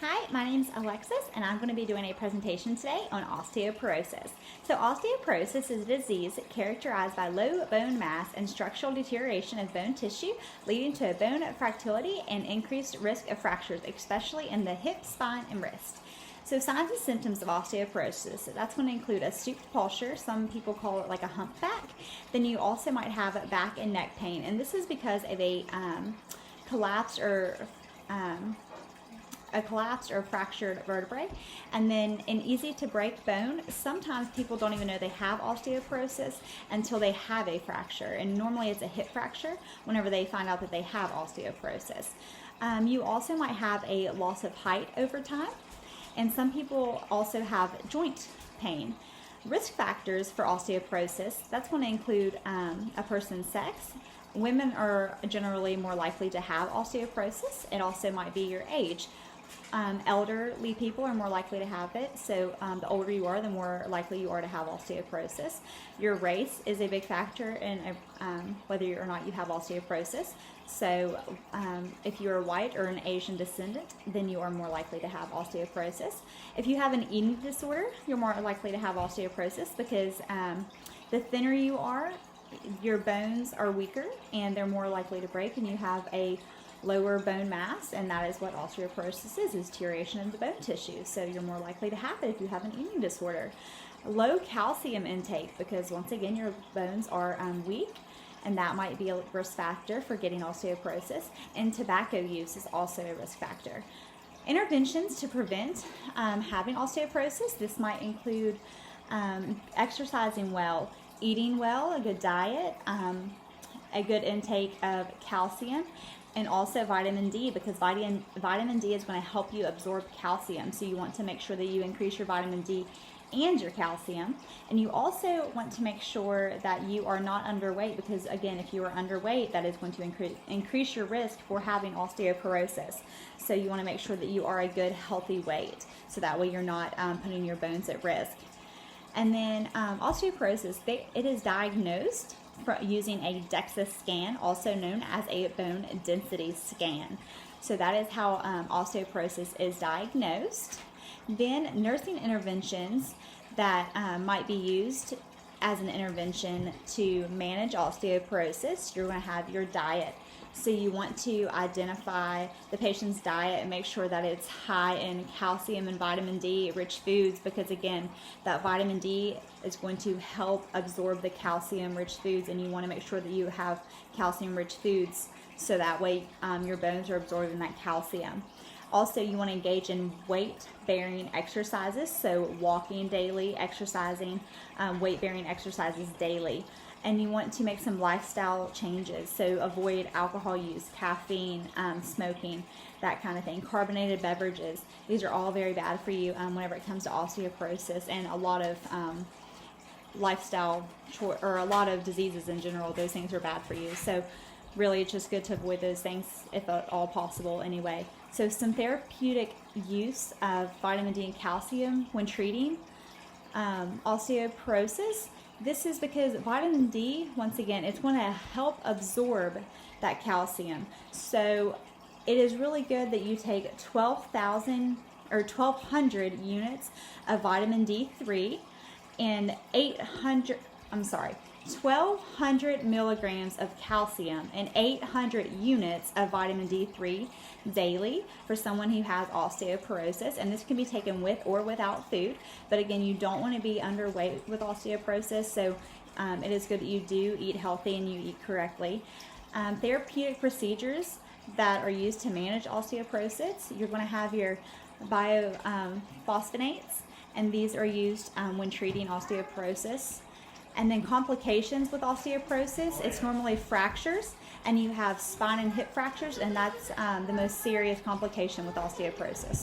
Hi, my name is Alexis, and I'm going to be doing a presentation today on osteoporosis. So osteoporosis is a disease characterized by low bone mass and structural deterioration of bone tissue, leading to a bone fragility and increased risk of fractures, especially in the hip, spine, and wrist. So signs and symptoms of osteoporosis, that's going to include a stooped posture. Some people call it like a humpback. Then you also might have back and neck pain, and this is because of a collapsed or fractured vertebrae. And then an easy to break bone. Sometimes people don't even know they have osteoporosis until they have a fracture, and normally it's a hip fracture whenever they find out that they have osteoporosis. You also might have a loss of height over time, and some people also have joint pain. Risk factors for osteoporosis, that's going to include a person's sex. Women are generally more likely to have osteoporosis. It also might be your age. Elderly people are more likely to have it, so the older you are, the more likely you are to have osteoporosis. Your race is a big factor in whether or not you have osteoporosis. So if you're white or an Asian descendant, then you are more likely to have osteoporosis. If you have an eating disorder, you're more likely to have osteoporosis because the thinner you are, your bones are weaker and they're more likely to break, and you have a lower bone mass, and that is what osteoporosis is deterioration of the bone tissue. So you're more likely to have it if you have an eating disorder. Low calcium intake, because once again your bones are weak, and that might be a risk factor for getting osteoporosis. And tobacco use is also a risk factor. Interventions to prevent having osteoporosis, this might include exercising well, eating well, a good diet, a good intake of calcium, and also vitamin D, because vitamin D is going to help you absorb calcium. So you want to make sure that you increase your vitamin D and your calcium. And you also want to make sure that you are not underweight, because again, if you are underweight, that is going to increase your risk for having osteoporosis. So you want to make sure that you are a good healthy weight, so that way you're not putting your bones at risk. And then osteoporosis, it is diagnosed using a DEXA scan, also known as a bone density scan. So that is how osteoporosis is diagnosed. Then nursing interventions that might be used as an intervention to manage osteoporosis, you're going to have your diet. So you want to identify the patient's diet and make sure that it's high in calcium and vitamin D rich foods, because again, that vitamin D is going to help absorb the calcium rich foods, and you want to make sure that you have calcium rich foods so that way your bones are absorbing that calcium. Also, you want to engage in weight-bearing exercises, so walking daily, exercising, weight-bearing exercises daily. And you want to make some lifestyle changes, so avoid alcohol use, caffeine, smoking, that kind of thing. Carbonated beverages, these are all very bad for you whenever it comes to osteoporosis, and a lot of or a lot of diseases in general. Those things are bad for you. So really, it's just good to avoid those things if at all possible anyway. So some therapeutic use of vitamin D and calcium when treating osteoporosis. This is because vitamin D, once again, it's going to help absorb that calcium. So it is really good that you take 1,200 units of vitamin D3 and 1,200 milligrams of calcium and 800 units of vitamin D3 daily for someone who has osteoporosis. And this can be taken with or without food, but again, you don't want to be underweight with osteoporosis, so it is good that you do eat healthy and you eat correctly. Therapeutic procedures that are used to manage osteoporosis, you're going to have your bisphosphonates, and these are used when treating osteoporosis. And then complications with osteoporosis, it's normally fractures, and you have spine and hip fractures, and that's the most serious complication with osteoporosis.